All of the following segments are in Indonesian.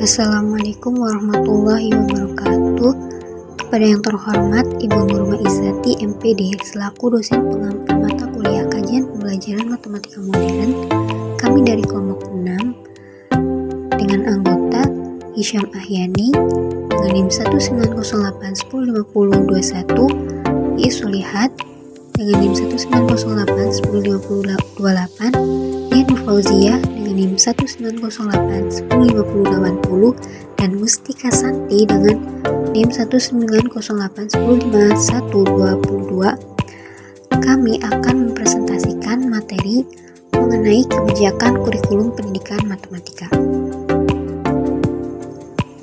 Assalamualaikum warahmatullahi wabarakatuh. Kepada yang terhormat Ibu Nurma Izzati MPD selaku dosen pengampu mata kuliah kajian pembelajaran matematika modern, kami dari kelompok 6 dengan anggota Hisyam Ahyani dengan NIM 19081050221, Iis Sulihat dengan NIM 190810528, Dian Fauzia dengan NIM 190810580, dan Mustika Santi dengan NIM 19081055122. Kami akan mempresentasikan materi mengenai kebijakan kurikulum pendidikan matematika.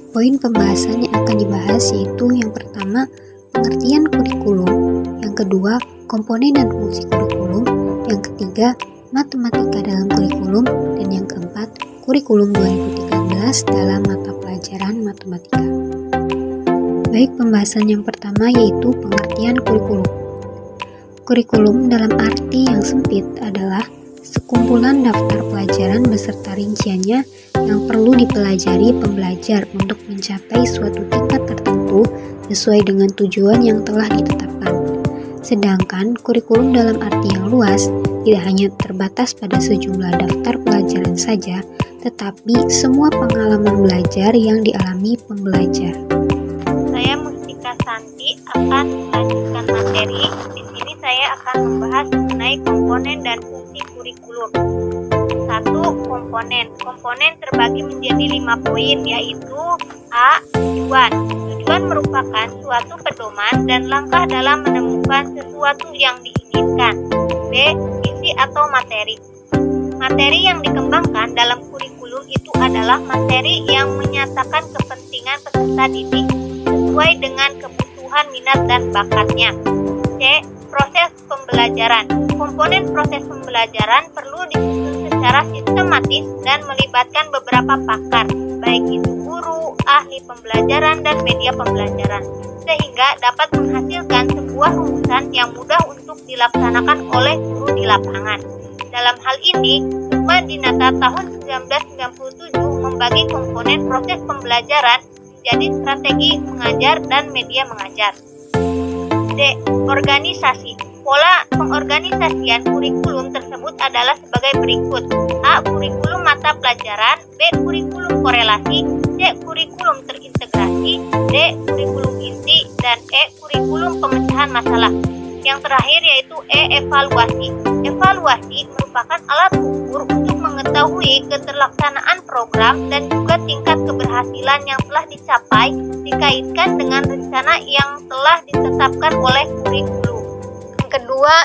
Poin pembahasan yang akan dibahas yaitu yang pertama, pengertian kurikulum, yang kedua, komponen dan fungsi kurikulum, yang ketiga, matematika dalam kurikulum, dan yang keempat, kurikulum 2013 dalam mata pelajaran matematika. Baik, pembahasan yang pertama yaitu pengertian kurikulum. Kurikulum dalam arti yang sempit adalah sekumpulan daftar pelajaran beserta rinciannya yang perlu dipelajari pembelajar untuk mencapai suatu tingkat tertentu sesuai dengan tujuan yang telah ditetapkan. Sedangkan kurikulum dalam arti yang luas tidak hanya terbatas pada sejumlah daftar pelajaran saja, tetapi semua pengalaman belajar yang dialami pembelajar. Saya Mustika Santi akan melanjutkan materi. Di sini saya akan membahas mengenai komponen dan fungsi kurikulum. 1. Komponen. Komponen terbagi menjadi 5 poin, yaitu A. Tujuan. Tujuan merupakan suatu pedoman dan langkah dalam menemukan sesuatu yang diinginkan. B. Isi atau materi. Materi yang dikembangkan dalam kurikulum itu adalah materi yang menyatakan kepentingan peserta didik sesuai dengan kebutuhan minat dan bakatnya. C. Proses pembelajaran. Komponen proses pembelajaran perlu disusun secara sistematis dan melibatkan beberapa pakar, baik itu guru, ahli pembelajaran, dan media pembelajaran, sehingga dapat menghasilkan sebuah rumusan yang mudah untuk dilaksanakan oleh guru di lapangan. Dalam hal ini, Sukma Dinata tahun 1997 membagi komponen proses pembelajaran menjadi strategi mengajar dan media mengajar. D. Organisasi. Pola pengorganisasian kurikulum tersebut adalah sebagai berikut. A. Kurikulum mata pelajaran. B. Kurikulum korelasi. C. Kurikulum terintegrasi. D. Kurikulum inti. Dan E. Kurikulum pemecahan masalah. Yang terakhir yaitu E. Evaluasi. Evaluasi merupakan alat ukur untuk mengetahui keterlaksanaan program dan juga tingkat keberhasilan yang telah dicapai dikaitkan dengan rencana yang telah ditetapkan oleh kurikulum. Yang kedua,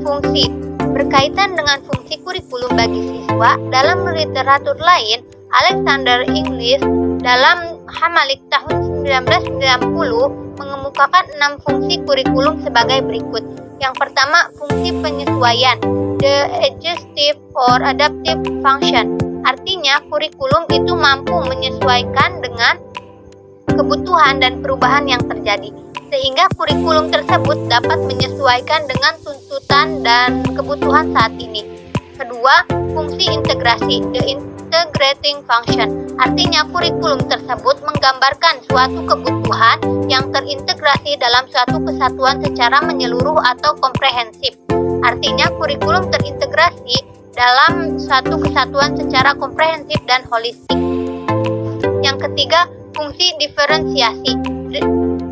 fungsi. Berkaitan dengan fungsi kurikulum bagi siswa, dalam literatur lain, Alexander Inglis dalam Hamalik tahun 1990 mengemukakan 6 fungsi kurikulum sebagai berikut. Yang pertama, fungsi penyesuaian, the adjustive or adaptive function. Artinya, kurikulum itu mampu menyesuaikan dengan kebutuhan dan perubahan yang terjadi, sehingga kurikulum tersebut dapat menyesuaikan dengan tuntutan dan kebutuhan saat ini. Kedua, fungsi integrasi, the integrating function. Artinya, kurikulum tersebut menggambarkan suatu kebutuhan yang terintegrasi dalam suatu kesatuan secara menyeluruh atau komprehensif. Artinya, kurikulum terintegrasi dalam suatu kesatuan secara komprehensif dan holistik. Yang ketiga, fungsi diferensiasi,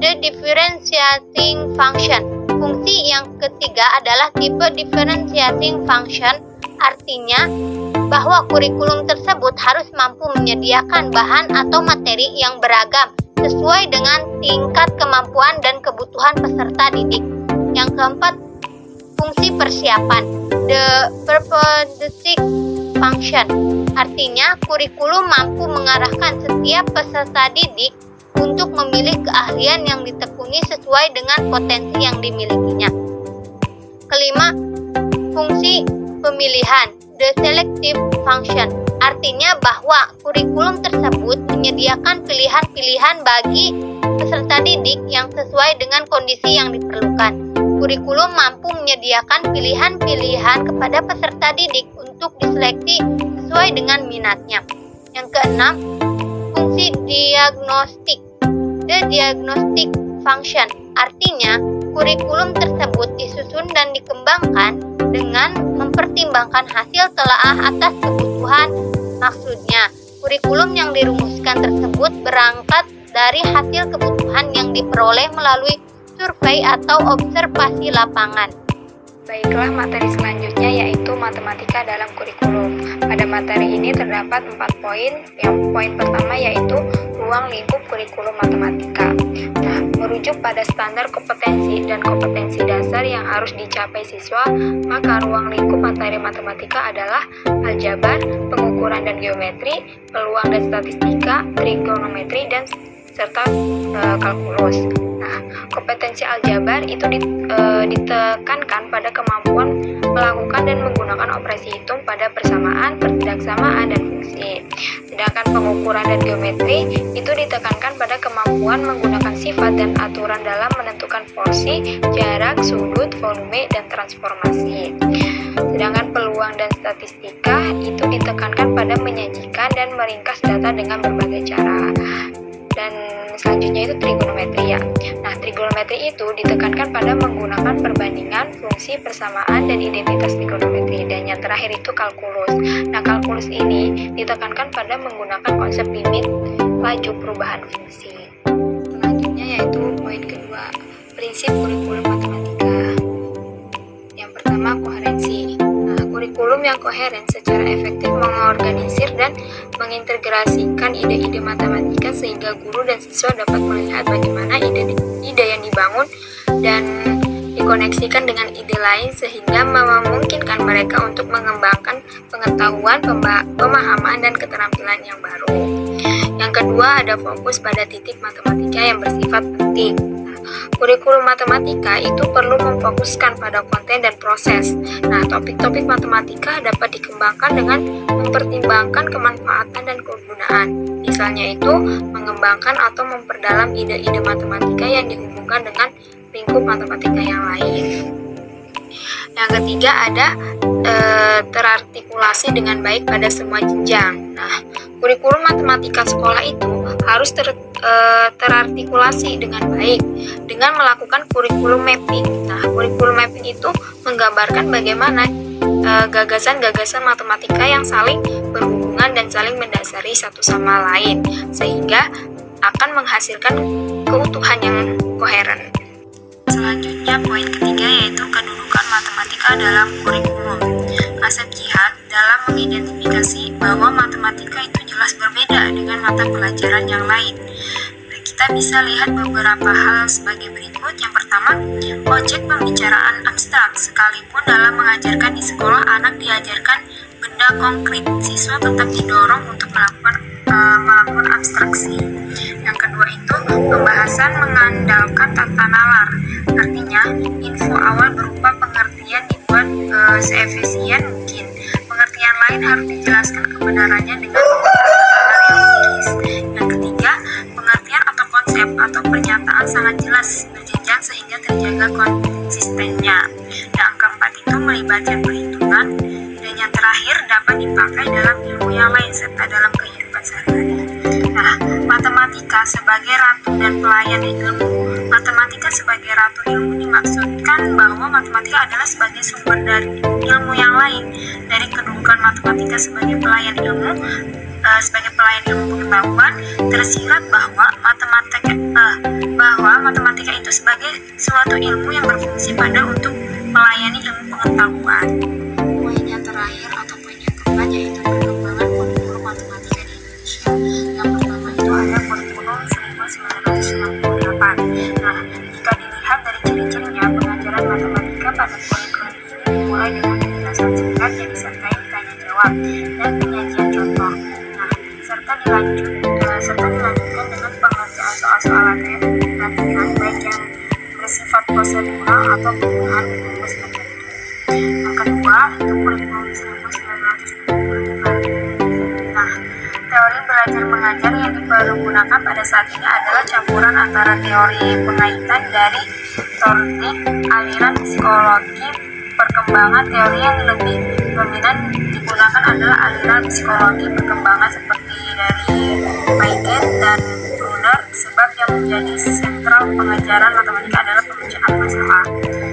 the differentiating function. Fungsi yang ketiga adalah tipe differentiating function. Artinya bahwa kurikulum tersebut harus mampu menyediakan bahan atau materi yang beragam sesuai dengan tingkat kemampuan dan kebutuhan peserta didik. Yang keempat, fungsi persiapan, the propedeutic function. Artinya, kurikulum mampu mengarahkan setiap peserta didik untuk memilih keahlian yang ditekuni sesuai dengan potensi yang dimilikinya. Kelima, fungsi pemilihan, the selective function. Artinya bahwa kurikulum tersebut menyediakan pilihan-pilihan bagi peserta didik yang sesuai dengan kondisi yang diperlukan. Kurikulum mampu menyediakan pilihan-pilihan kepada peserta didik untuk diseleksi sesuai dengan minatnya. Yang keenam, fungsi diagnostik, the diagnostic function. Artinya, kurikulum tersebut disusun dan dikembangkan dengan mempertimbangkan hasil telaah atas kebutuhan. Maksudnya, kurikulum yang dirumuskan tersebut berangkat dari hasil kebutuhan yang diperoleh melalui survei atau observasi lapangan. Baiklah, materi selanjutnya yaitu matematika dalam kurikulum. Pada materi ini terdapat 4 poin. Yang poin pertama yaitu ruang lingkup kurikulum matematika. Nah, merujuk pada standar kompetensi dan kompetensi dasar yang harus dicapai siswa, maka ruang lingkup materi matematika adalah aljabar, pengukuran dan geometri, peluang dan statistika, trigonometri, dan serta kalkulus. Nah, kompetensi aljabar itu ditekankan pada kemampuan melakukan dan menggunakan operasi hitung pada persamaan, pertidaksamaan, dan fungsi. Sedangkan pengukuran dan geometri itu ditekankan pada kemampuan menggunakan sifat dan aturan dalam menentukan porsi, jarak, sudut, volume, dan transformasi. Sedangkan peluang dan statistika itu ditekankan pada menyajikan dan meringkas data dengan berbagai cara. Dan selanjutnya itu trigonometri ya. Nah, trigonometri itu ditekankan pada menggunakan perbandingan, fungsi, persamaan, dan identitas trigonometri. Dan yang terakhir itu kalkulus. Nah, kalkulus ini ditekankan pada menggunakan konsep limit laju perubahan fungsi. Selanjutnya yaitu poin kedua, prinsip kurikulum matematika. Yang pertama, koherensi. Nah, kurikulum yang koheren secara efektif mengorganisir dan mengintegrasikan ide-ide matematika sehingga guru dan siswa dapat melihat bagaimana ide yang dibangun dan dikoneksikan dengan ide lain sehingga memungkinkan mereka untuk mengembangkan pengetahuan, pemahaman, dan keterampilan yang baru. Yang kedua, ada fokus pada titik matematika yang bersifat penting. Kurikulum matematika itu perlu memfokuskan pada konten dan proses. Nah, topik-topik matematika dapat dikembangkan dengan mempertimbangkan kemanfaatan dan kegunaan. Misalnya itu, mengembangkan atau memperdalam ide-ide matematika yang dihubungkan dengan lingkup matematika yang lain. Yang ketiga ada terartikulasi dengan baik pada semua jenjang. Nah, kurikulum matematika sekolah itu harus terartikulasi dengan baik dengan melakukan kurikulum mapping. Nah, kurikulum mapping itu menggambarkan bagaimana gagasan-gagasan matematika yang saling berhubungan dan saling mendasari satu sama lain sehingga akan menghasilkan keutuhan yang koheren. Selanjutnya poin ketiga yaitu kedudukan matematika dalam kurikulum. Asep Jihad dalam mengidentifikasi bahwa matematika itu jelas berbeda dengan mata pelajaran yang lain. Kita bisa lihat beberapa hal sebagai berikut. Yang pertama, objek pembicaraan abstrak. Sekalipun dalam mengajarkan di sekolah anak diajarkan benda konkret, siswa tetap didorong untuk melakukan abstraksi. Yang kedua itu pembahasan mengandalkan tata nalar. Artinya, info awal berupa pengertian dibuat seefisien mungkin. Pengertian lain harus dijelaskan kebenarannya dengan nalar yang logis. Yang ketiga, pengertian atau konsep atau pernyataan sangat jelas berjenjang sehingga terjaga konsistennya. Yang keempat itu melibatkan perhitungan. Dan yang terakhir dapat dipakai dalam ilmu yang lain serta dalam kehidupan sehari-hari. Nah, matematika sebagai ratu dan pelayan ilmu. Matematika sebagai ratu ilmu dimaksudkan bahwa matematika adalah sebagai sumber dari ilmu yang lain. Dari kedudukan matematika sebagai pelayan ilmu pengetahuan, tersirat bahwa matematika itu sebagai suatu ilmu yang berfungsi pada untuk melayani ilmu pengetahuan. Poin yang terakhir atau poin yang keempat yaitu perkembangan kurikulum matematika di Indonesia. Yang pertama itu ada kurikulum 1998. Nah, jika dilihat dari ciri-cirinya, pengajaran matematika pada kurikulum ini dimulai dengan penjelasan singkat yang disertai tanya jawab dan penyajian contoh. Nah, serta dilanjutkan dengan pengerjaan soal-soal latihan baik yang bersifat prosedural atau penggunaan rumus tertentu. Yang kedua itu kurikulum 1995. Nah, teori belajar mengajar yang dipergunakan pada saat ini adalah campuran antara teori pengaitan dari Thorndike, aliran psikologi perkembangan. Teori yang lebih dominan digunakan adalah aliran psikologi perkembangan seperti dari Weygand, pembelajaran matematika adalah pemecahan masalah.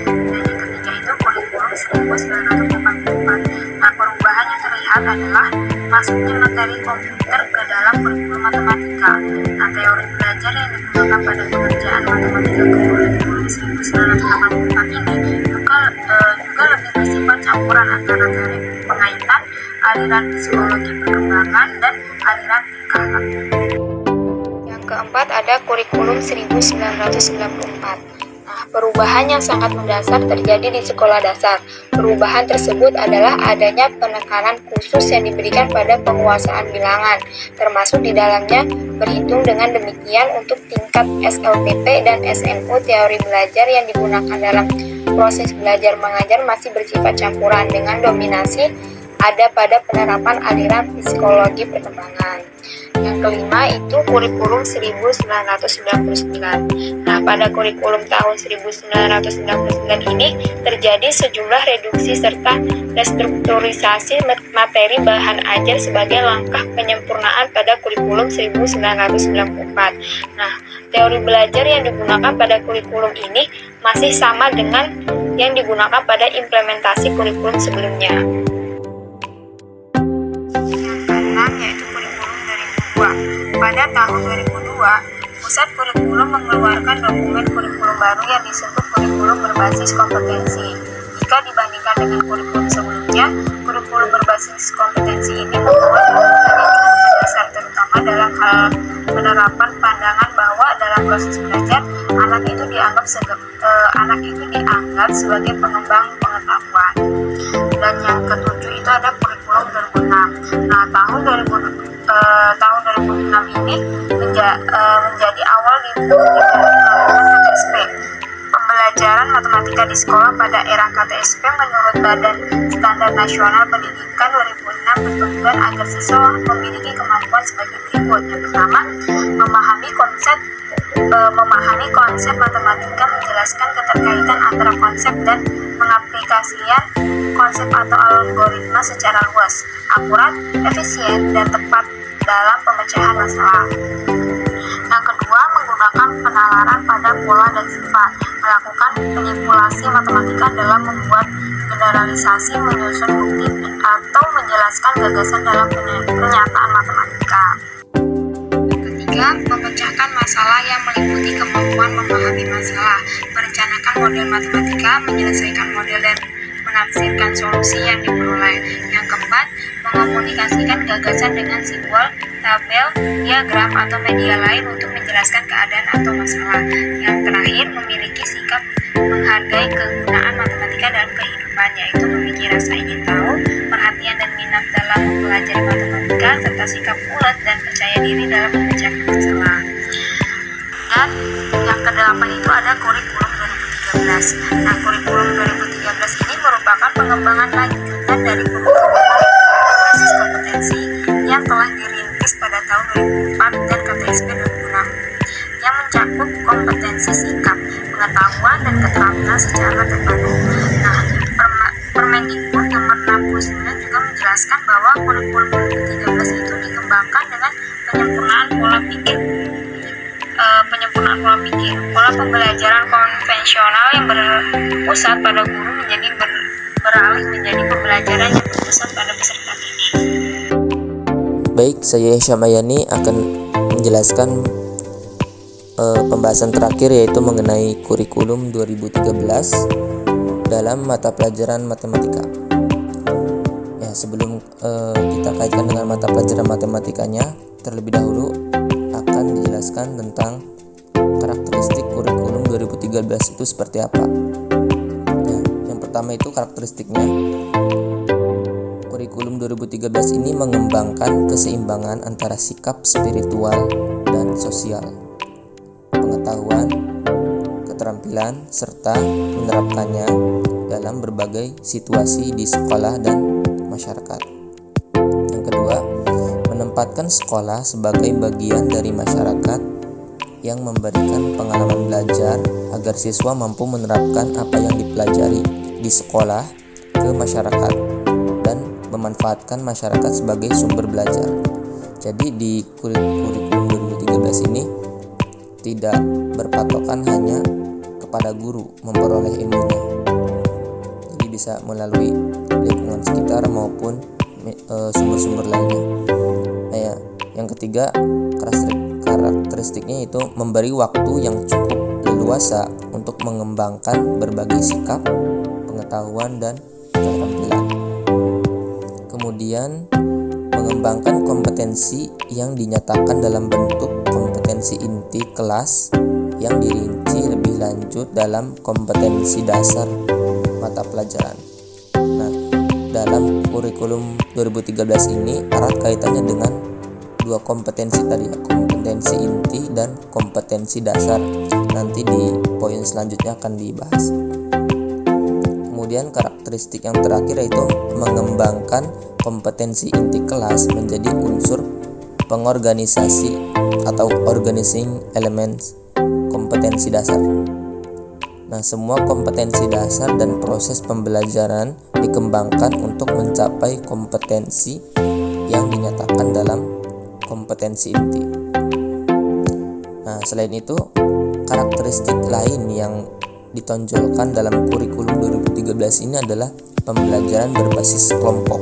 Dan yang ketiga itu kurikulum 1984. Nah, perubahan yang terlihat adalah masuknya materi komputer ke dalam kurikulum matematika. Nah, teori belajar yang digunakan pada pengerjaan matematika ke kurikulum 1984 ini juga lebih bersifat campuran antara teori pengaitan, aliran psikologi perkembangan, dan aliran tingkah laku. Yang keempat ada kurikulum 1994. Nah, perubahan yang sangat mendasar terjadi di sekolah dasar. Perubahan tersebut adalah adanya penekanan khusus yang diberikan pada penguasaan bilangan, termasuk di dalamnya berhitung. Dengan demikian, untuk tingkat SLPP dan SMU, teori belajar yang digunakan dalam proses belajar mengajar masih bersifat campuran dengan dominasi ada pada penerapan aliran psikologi perkembangan. Yang kelima itu kurikulum 1999. Nah, pada kurikulum tahun 1999 ini terjadi sejumlah reduksi serta restrukturisasi materi bahan ajar sebagai langkah penyempurnaan pada kurikulum 1994. Nah, teori belajar yang digunakan pada kurikulum ini masih sama dengan yang digunakan pada implementasi kurikulum sebelumnya. Yang keenam yaitu kurikulum 2002. Pada tahun 2002, Pusat Kurikulum mengeluarkan dokumen kurikulum baru yang disebut kurikulum berbasis kompetensi. Jika dibandingkan dengan kurikulum sebelumnya, kurikulum berbasis kompetensi ini membuat dokumen yang cukup mendasar, terutama dalam hal penerapan pandangan bahwa dalam proses belajar anak itu dianggap sebagai pengembang pengetahuan. Dan yang ketujuh itu ada kurikulum 2006. Nah, tahun 2006 ini menjadi awal diberlakukan KTSP. Pembelajaran matematika di sekolah pada era KTSP menurut Badan Standar Nasional Pendidikan 2006 bertujuan agar siswa memiliki kemampuan sebagai berikut. Yang pertama, memahami konsep matematika, menjelaskan keterkaitan antara konsep dan mengaplikasikan konsep atau algoritma secara luas, akurat, efisien, dan tepat dalam pemecahan masalah. Yang kedua, menggunakan penalaran pada pola dan sifat, melakukan manipulasi matematika dalam membuat generalisasi, menyusun bukti, atau menjelaskan gagasan dalam pernyataan matematika. Yang ketiga, memecahkan masalah yang meliputi kemampuan memahami masalah, merencanakan model matematika, menyelesaikan model dan menafsirkan solusi yang diperoleh. Yang keempat, mengomunikasikan gagasan dengan simbol, tabel, diagram, atau media lain untuk menjelaskan keadaan atau masalah. Yang terakhir, memiliki sikap menghargai kegunaan matematika dalam kehidupan, yaitu memiliki rasa ingin tahu, perhatian dan minat dalam mempelajari matematika, serta sikap ulet dan percaya diri dalam memecahkan masalah. Dan yang kedelapan itu ada kurikulum 2013. Nah, kurikulum 2013 ini merupakan pengembangan lanjutan dari kurikulum berbasis kompetensi yang telah dirintis pada tahun 2004 dan KTSP 2006, yang mencakup kompetensi sikap, pengetahuan, dan keterampilan secara terpadu. Nah, Permendikbud nomor 69 juga menjelaskan bahwa kurikulum 2013 itu dikembangkan dengan penyempurnaan pola pikir, pola pembelajaran konvensional yang berpusat pada guru beralih menjadi pembelajaran yang berpusat pada peserta didik. Baik, saya Syamayani akan menjelaskan pembahasan terakhir, yaitu mengenai kurikulum 2013 dalam mata pelajaran matematika. Ya, sebelum kita kaitkan dengan mata pelajaran matematikanya, terlebih dahulu akan dijelaskan tentang karakteristik kurikulum 2013 itu seperti apa. Ya, yang pertama itu karakteristiknya. Kurikulum 2013 ini mengembangkan keseimbangan antara sikap spiritual dan sosial, pengetahuan, keterampilan, serta menerapkannya dalam berbagai situasi di sekolah dan masyarakat. Yang kedua, menempatkan sekolah sebagai bagian dari masyarakat yang memberikan pengalaman belajar agar siswa mampu menerapkan apa yang dipelajari di sekolah ke masyarakat dan memanfaatkan masyarakat sebagai sumber belajar. Jadi di kurikulum 2013 ini tidak berpatokan hanya kepada guru memperoleh ilmunya. Jadi bisa melalui lingkungan sekitar maupun sumber-sumber lainnya. Nah, ya, yang ketiga karakteristiknya itu memberi waktu yang cukup leluasa untuk mengembangkan berbagai sikap, pengetahuan, dan keterampilan. Kemudian mengembangkan kompetensi yang dinyatakan dalam bentuk kompetensi inti kelas yang dirinci lebih lanjut dalam kompetensi dasar mata pelajaran. Nah, dalam kurikulum 2013 ini erat kaitannya dengan dua kompetensi tadi, kompetensi inti dan kompetensi dasar. Nanti di poin selanjutnya akan dibahas. Kemudian karakteristik yang terakhir yaitu mengembangkan kompetensi inti kelas menjadi unsur pengorganisasi atau organizing elements kompetensi dasar. Nah, semua kompetensi dasar dan proses pembelajaran dikembangkan untuk mencapai kompetensi yang dinyatakan dalam kompetensi inti. Nah, selain itu, karakteristik lain yang ditonjolkan dalam kurikulum 2013 ini adalah pembelajaran berbasis kelompok.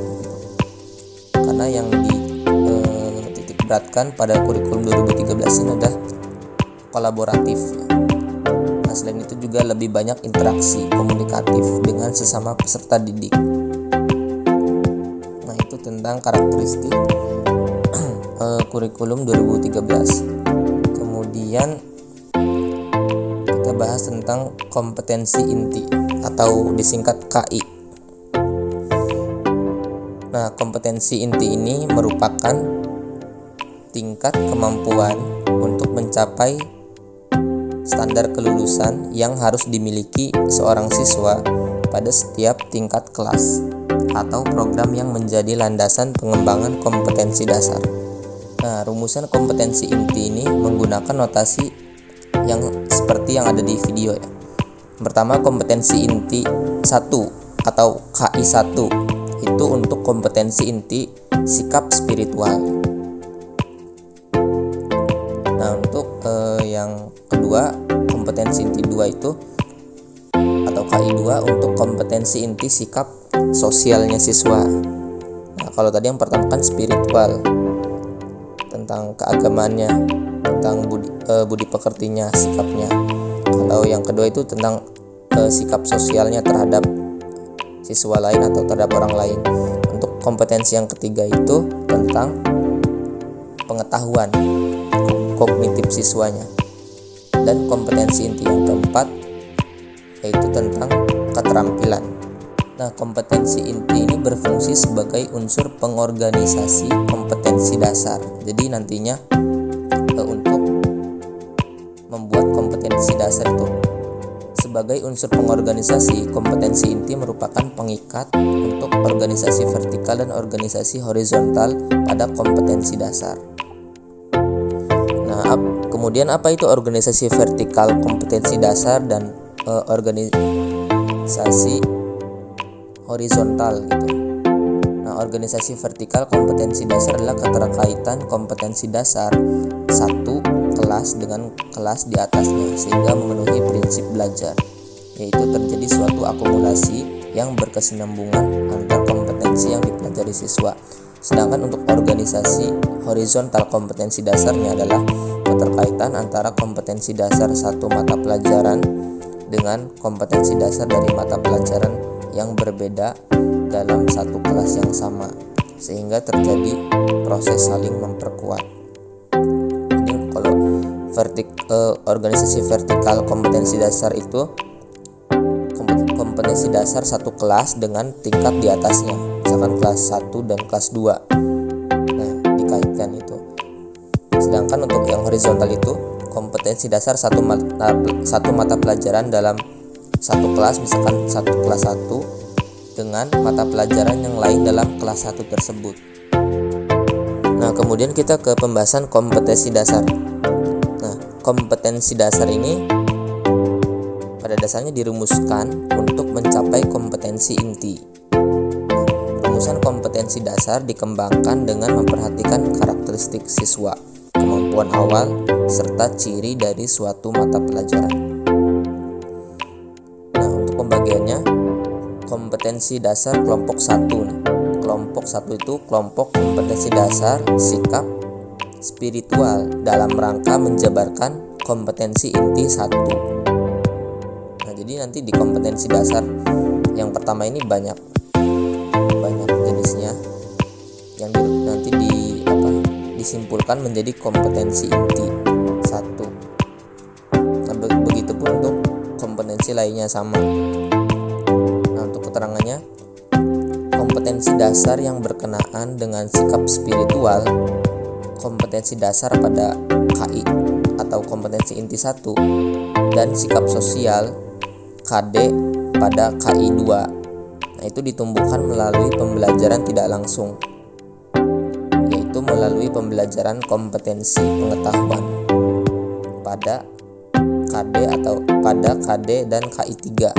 Karena yang dititik beratkan pada kurikulum 2013 ini adalah kolaboratif. Nah, selain itu juga lebih banyak interaksi komunikatif dengan sesama peserta didik. Nah, itu tentang karakteristik kurikulum 2013. Kemudian kita bahas tentang kompetensi inti atau disingkat KI. Nah, kompetensi inti ini merupakan tingkat kemampuan untuk mencapai standar kelulusan yang harus dimiliki seorang siswa pada setiap tingkat kelas atau program yang menjadi landasan pengembangan kompetensi dasar. Nah, rumusan kompetensi inti ini menggunakan notasi yang seperti yang ada di video ya. Pertama, kompetensi inti 1 atau KI1 itu untuk kompetensi inti sikap spiritual. Nah, untuk yang kedua, kompetensi inti 2 itu atau KI2 untuk kompetensi inti sikap sosialnya siswa. Nah, kalau tadi yang pertama kan spiritual, tentang keagamaannya, tentang budi pekertinya, sikapnya. Kalau yang kedua itu tentang sikap sosialnya terhadap siswa lain atau terhadap orang lain. Untuk kompetensi yang ketiga itu tentang pengetahuan kognitif siswanya. Dan kompetensi inti yang keempat yaitu tentang keterampilan. Nah, kompetensi inti ini berfungsi sebagai unsur pengorganisasi kompetensi dasar. Jadi nantinya untuk membuat kompetensi dasar itu sebagai unsur pengorganisasi kompetensi inti merupakan pengikat untuk organisasi vertikal dan organisasi horizontal pada kompetensi dasar. Nah, kemudian apa itu organisasi vertikal kompetensi dasar dan organisasi horizontal gitu. Nah, organisasi vertikal kompetensi dasar adalah keterkaitan kompetensi dasar satu kelas dengan kelas di atasnya sehingga memenuhi prinsip belajar, yaitu terjadi suatu akumulasi yang berkesinambungan antar kompetensi yang dipelajari siswa. Sedangkan untuk organisasi horizontal kompetensi dasarnya adalah keterkaitan antara kompetensi dasar satu mata pelajaran dengan kompetensi dasar dari mata pelajaran yang berbeda dalam satu kelas yang sama, sehingga terjadi proses saling memperkuat. Jadi kalau organisasi vertikal kompetensi dasar itu kompetensi dasar satu kelas dengan tingkat di atasnya, misalkan kelas 1 dan kelas 2. Nah, dikaitkan itu. Sedangkan untuk yang horizontal itu kompetensi dasar satu mata pelajaran dalam satu kelas, misalkan satu kelas 1 dengan mata pelajaran yang lain dalam kelas 1 tersebut. Nah, kemudian kita ke pembahasan kompetensi dasar. Nah, kompetensi dasar ini pada dasarnya dirumuskan untuk mencapai kompetensi inti. Rumusan kompetensi dasar dikembangkan dengan memperhatikan karakteristik siswa, kemampuan kemampuan awal serta ciri dari suatu mata pelajaran. Nah, untuk pembagiannya, kompetensi dasar kelompok 1 nih. Kelompok 1 itu kelompok kompetensi dasar sikap spiritual dalam rangka menjabarkan kompetensi inti 1. Nah, jadi nanti di kompetensi dasar yang pertama ini banyak jenisnya yang nanti disimpulkan menjadi kompetensi inti 1. Nah, begitupun untuk kompetensi lainnya sama. Nah, untuk keterangannya, kompetensi dasar yang berkenaan dengan sikap spiritual, kompetensi dasar pada KI atau kompetensi inti 1, dan sikap sosial KD pada KI 2. Nah, itu ditumbuhkan melalui pembelajaran tidak langsung, yaitu melalui pembelajaran kompetensi pengetahuan pada KD atau pada KD dan KI 3,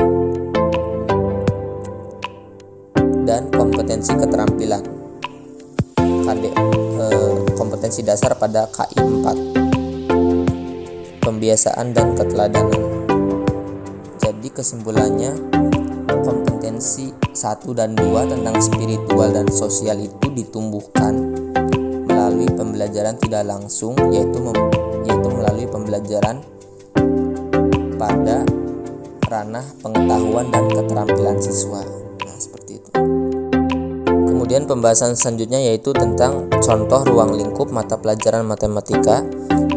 dan kompetensi keterampilan KD, kompetensi dasar pada KI 4, pembiasaan dan keteladanan. Jadi kesimpulannya, kompetensi 1 dan 2 tentang spiritual dan sosial itu ditumbuhkan melalui pembelajaran tidak langsung, yaitu melalui pembelajaran pada ranah pengetahuan dan keterampilan siswa. Nah, seperti itu. Kemudian pembahasan selanjutnya yaitu tentang contoh ruang lingkup mata pelajaran matematika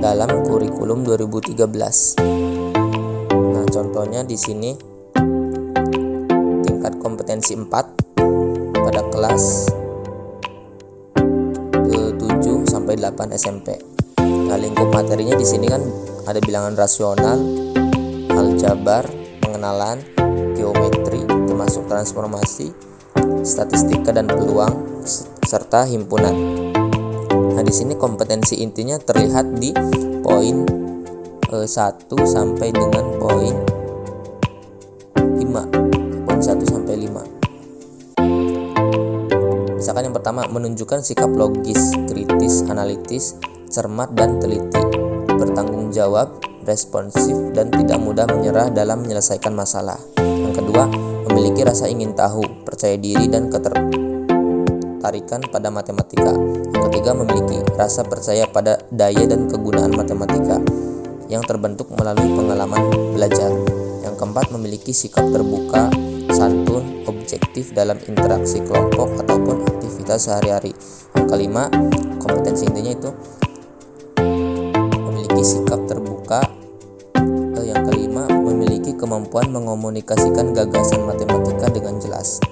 dalam kurikulum 2013. Nah, contohnya di sini tingkat kompetensi 4 pada kelas 7 sampai 8 SMP. Nah, lingkup materinya di sini kan ada bilangan rasional, aljabar, pengenalan, geometri, termasuk transformasi, statistika dan peluang, serta himpunan. Nah, di sini kompetensi intinya terlihat di poin 1 sampai dengan poin 5. Poin 1 sampai 5. Misalkan yang pertama, menunjukkan sikap logis, kritis, analitis, cermat dan teliti, bertanggung jawab, responsif dan tidak mudah menyerah dalam menyelesaikan masalah. Yang kedua, memiliki rasa ingin tahu, percaya diri dan ketertarikan pada matematika. Yang ketiga, memiliki rasa percaya pada daya dan kegunaan matematika yang terbentuk melalui pengalaman belajar. Yang keempat, memiliki sikap terbuka, santun, objektif dalam interaksi kelompok ataupun aktivitas sehari-hari. Yang kelima, kompetensi intinya itu memiliki sikap terbuka. Yang kelima, memiliki kemampuan mengomunikasikan gagasan matematika dengan jelas.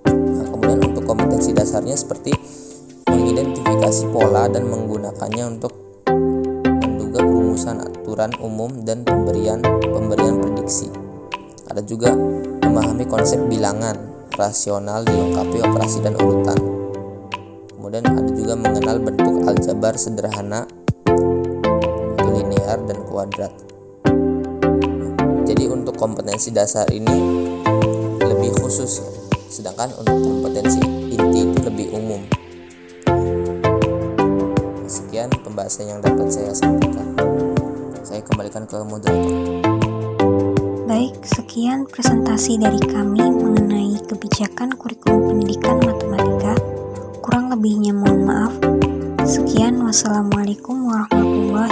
Nah, kemudian untuk kompetensi dasarnya seperti mengidentifikasi pola dan menggunakannya untuk menduga perumusan aturan umum dan pemberian prediksi. Ada juga memahami konsep bilangan rasional dilengkapi operasi dan urutan. Kemudian ada juga mengenal bentuk aljabar sederhana, linear dan kuadrat. Jadi untuk kompetensi dasar ini lebih khusus, sedangkan untuk kompetensi inti itu lebih umum. Sekian pembahasan yang dapat saya sampaikan. Saya kembalikan ke moderator. Baik, sekian presentasi dari kami mengenai kebijakan kurikulum pendidikan matematika. Kurang lebihnya mohon maaf. Sekian, wassalamualaikum warahmatullahi